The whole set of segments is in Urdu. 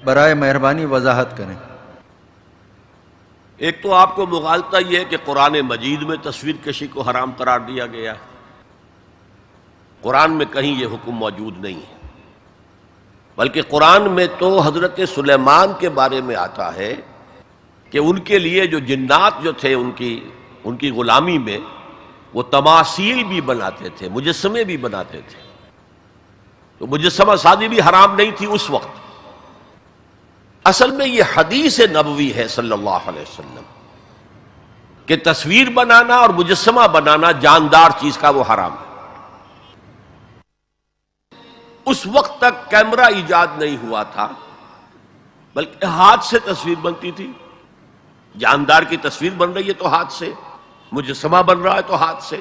برائے مہربانی وضاحت کریں۔ ایک تو آپ کو مغالطہ یہ ہے کہ قرآن مجید میں تصویر کشی کو حرام قرار دیا گیا ہے۔ قرآن میں کہیں یہ حکم موجود نہیں ہے، بلکہ قرآن میں تو حضرت سلیمان کے بارے میں آتا ہے کہ ان کے لیے جو جنات جو تھے ان کی غلامی میں وہ تماثیل بھی بناتے تھے، مجسمے بھی بناتے تھے، تو مجسمہ سازی بھی حرام نہیں تھی اس وقت۔ اصل میں یہ حدیث نبوی ہے صلی اللہ علیہ وسلم کہ تصویر بنانا اور مجسمہ بنانا جاندار چیز کا وہ حرام ہے۔ اس وقت تک کیمرہ ایجاد نہیں ہوا تھا، بلکہ ہاتھ سے تصویر بنتی تھی۔ جاندار کی تصویر بن رہی ہے تو ہاتھ سے، مجسمہ بن رہا ہے تو ہاتھ سے،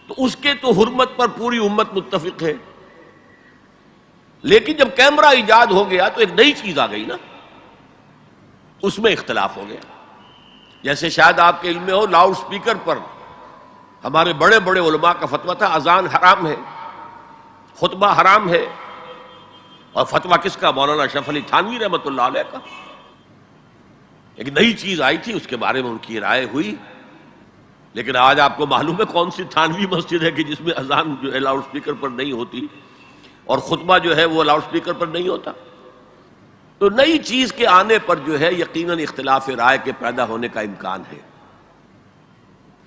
تو اس کے تو حرمت پر پوری امت متفق ہے۔ لیکن جب کیمرہ ایجاد ہو گیا تو ایک نئی چیز آ گئی نا، اس میں اختلاف ہو گیا۔ جیسے شاید آپ کے علم میں ہو، لاؤڈ سپیکر پر ہمارے بڑے بڑے علماء کا فتویٰ تھا اذان حرام ہے، خطبہ حرام ہے، اور فتویٰ کس کا؟ مولانا اشرف علی تھانوی رحمۃ اللہ علیہ کا۔ ایک نئی چیز آئی تھی، اس کے بارے میں ان کی رائے ہوئی، لیکن آج آپ کو معلوم ہے کون سی تھانوی مسجد ہے کہ جس میں اذان جو ہے لاؤڈ سپیکر پر نہیں ہوتی اور خطبہ جو ہے وہ لاؤڈ سپیکر پر نہیں ہوتا۔ تو نئی چیز کے آنے پر جو ہے یقیناً اختلاف رائے کے پیدا ہونے کا امکان ہے۔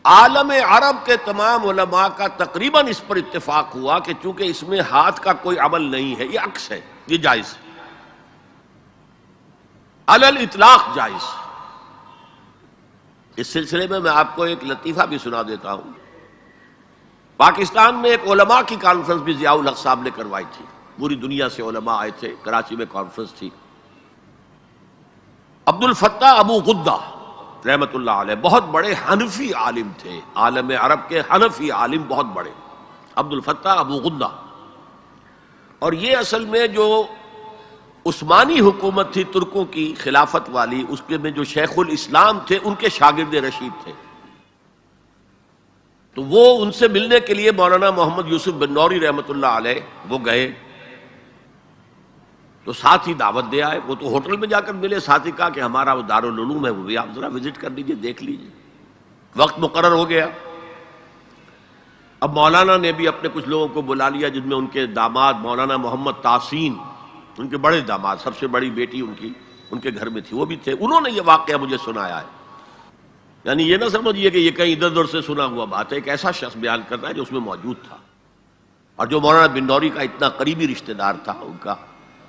عالم عرب کے تمام علماء کا تقریباً اس پر اتفاق ہوا کہ چونکہ اس میں ہاتھ کا کوئی عمل نہیں ہے، یہ عکس ہے، یہ جائز ہے، علی الاطلاق جائز۔ اس سلسلے میں آپ کو ایک لطیفہ بھی سنا دیتا ہوں۔ پاکستان میں ایک علماء کی کانفرنس بھی ضیاء الحق صاحب نے کروائی تھی، پوری دنیا سے علماء آئے تھے، کراچی میں کانفرنس تھی۔ عبد الفتاح ابو غدہ رحمت اللہ علیہ بہت بڑے حنفی عالم تھے، عالم عرب کے حنفی عالم بہت بڑے، عبد الفتاح ابو غدہ۔ اور یہ اصل میں جو عثمانی حکومت تھی ترکوں کی خلافت والی، اس کے میں جو شیخ الاسلام تھے ان کے شاگرد رشید تھے۔ تو وہ ان سے ملنے کے لیے مولانا محمد یوسف بن نوری رحمت اللہ علیہ وہ گئے، تو ساتھ ہی دعوت دے آئے۔ وہ تو ہوٹل میں جا کر ملے، ساتھ ہی کہا کہ ہمارا وہ دارالعلوم ہے، وہ بھی آپ ذرا وزٹ کر لیجئے، دیکھ لیجئے۔ وقت مقرر ہو گیا۔ اب مولانا نے بھی اپنے کچھ لوگوں کو بلا لیا، جن میں ان کے داماد مولانا محمد تحسین، ان کے بڑے داماد، سب سے بڑی بیٹی ان کے گھر میں تھی، وہ بھی تھے۔ انہوں نے یہ واقعہ مجھے سنایا ہے، یعنی یہ نہ سمجھیے کہ یہ کہیں ادھر ادھر سے سنا ہوا بات ہے، ایک ایسا شخص بیان کرتا ہے جو اس میں موجود تھا، اور جو مولانا بن نوری کا اتنا قریبی رشتہ دار تھا، ان کا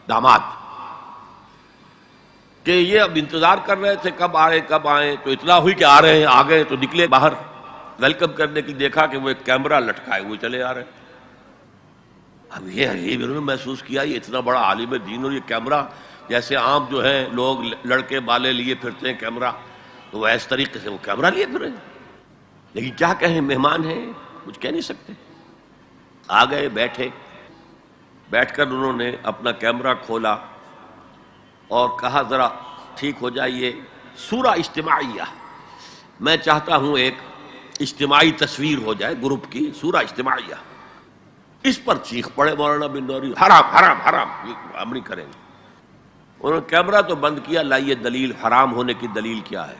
داماد، کہ یہ اب انتظار کر رہے تھے کب آئیں، تو اطلاع ہوئی کہ آ رہے ہیں، آ گئے تو نکلے باہر ویلکم کرنے کی، دیکھا کہ وہ ایک کیمرہ لٹکائے ہوئے چلے آ رہے ہیں۔ اب یہ انہوں نے محسوس کیا یہ اتنا بڑا عالم دین اور یہ کیمرہ، جیسے عام جو ہے لوگ لڑکے بالے لیے پھرتے ہیں کیمرہ، تو وہ اس طریقے سے وہ کیمرہ لیے پھرے۔ لیکن کیا کہیں، مہمان ہیں، کچھ کہہ نہیں سکتے۔ آ گئے، بیٹھ کر انہوں نے اپنا کیمرہ کھولا اور کہا ذرا ٹھیک ہو جائیے، سورہ اجتماعیہ، میں چاہتا ہوں ایک اجتماعی تصویر ہو جائے گروپ کی، سورہ اجتماعیہ۔ اس پر چیخ پڑے مولانا بن نوری، حرام حرام حرام، ہم نہیں کریں گے۔ انہوں نے کیمرہ تو بند کیا، لائیے دلیل، حرام ہونے کی دلیل کیا ہے؟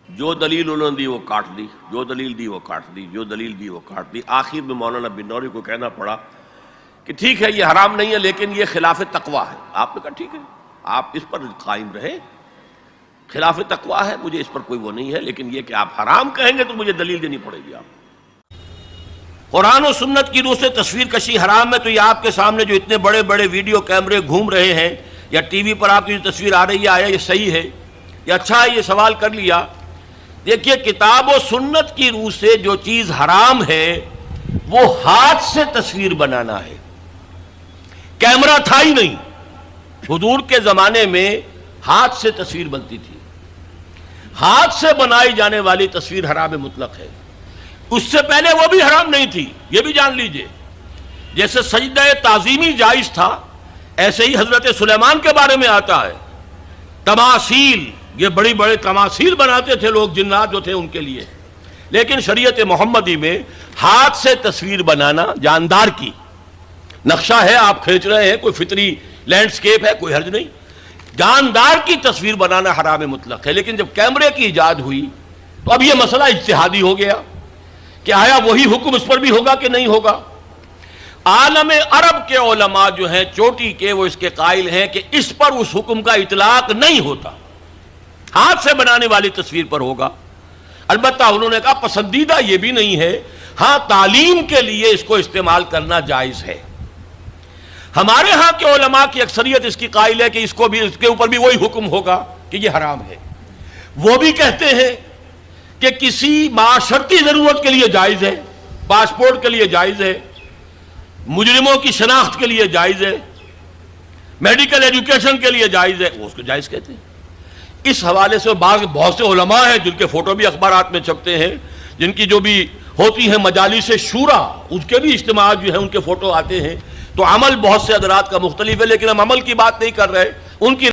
جو دلیل انہوں نے دی وہ کاٹ دی، جو دلیل دی وہ کاٹ دی، جو دلیل دی وہ کاٹ دی۔ آخر میں مولانا بن نوری کو کہنا پڑا کہ ٹھیک ہے یہ حرام نہیں ہے، لیکن یہ خلاف تقویٰ ہے۔ آپ نے کہا ٹھیک ہے، آپ اس پر قائم رہیں، خلاف تقویٰ ہے، مجھے اس پر کوئی وہ نہیں ہے، لیکن یہ کہ آپ حرام کہیں گے تو مجھے دلیل دینی پڑے گی۔ آپ قرآن و سنت کی روح سے تصویر کشی حرام ہے، تو یہ آپ کے سامنے جو اتنے بڑے بڑے ویڈیو کیمرے گھوم رہے ہیں، یا ٹی وی پر آپ کی جو تصویر آ رہی ہے، آیا یہ صحیح ہے یا اچھا ہے؟ یہ سوال کر لیا۔ دیکھیے، کتاب و سنت کی روح سے جو چیز حرام ہے وہ ہاتھ سے تصویر بنانا ہے، کیمرہ تھا ہی نہیں۔ حضور کے زمانے میں ہاتھ سے تصویر بنتی تھی، ہاتھ سے بنائی جانے والی تصویر حرام مطلق ہے۔ اس سے پہلے وہ بھی حرام نہیں تھی، یہ بھی جان لیجئے۔ جیسے سجدہ تعظیمی جائز تھا، ایسے ہی حضرت سلیمان کے بارے میں آتا ہے، تماثیل، یہ بڑی بڑے تماثیل بناتے تھے لوگ، جنات جو تھے ان کے لیے۔ لیکن شریعت محمدی میں ہاتھ سے تصویر بنانا، جاندار کی نقشہ ہے، آپ کھینچ رہے ہیں، کوئی فطری لینڈسکیپ ہے، کوئی حرج نہیں، جاندار کی تصویر بنانا حرام مطلق ہے۔ لیکن جب کیمرے کی ایجاد ہوئی تو اب یہ مسئلہ اجتہادی ہو گیا کہ آیا وہی حکم اس پر بھی ہوگا کہ نہیں ہوگا۔ عالم عرب کے علماء جو ہیں چوٹی کے، وہ اس کے قائل ہیں کہ اس پر اس حکم کا اطلاق نہیں ہوتا، ہاتھ سے بنانے والی تصویر پر ہوگا۔ البتہ انہوں نے کہا پسندیدہ یہ بھی نہیں ہے، ہاں تعلیم کے لیے اس کو استعمال کرنا جائز ہے۔ ہمارے ہاں کے علماء کی اکثریت اس کی قائل ہے کہ اس کے اوپر بھی وہی حکم ہوگا کہ یہ حرام ہے۔ وہ بھی کہتے ہیں کہ کسی معاشرتی ضرورت کے لیے جائز ہے، پاسپورٹ کے لیے جائز ہے، مجرموں کی شناخت کے لیے جائز ہے، میڈیکل ایجوکیشن کے لیے جائز ہے، وہ اس کو جائز کہتے ہیں۔ اس حوالے سے بہت سے علماء ہیں جن کے فوٹو بھی اخبارات میں چھپتے ہیں، جن کی جو بھی ہوتی ہیں مجالس شورا، اس کے بھی اجتماعات جو ہیں ان کے فوٹو آتے ہیں۔ تو عمل بہت سے حضرات کا مختلف ہے، لیکن ہم عمل کی بات نہیں کر رہے، ان کی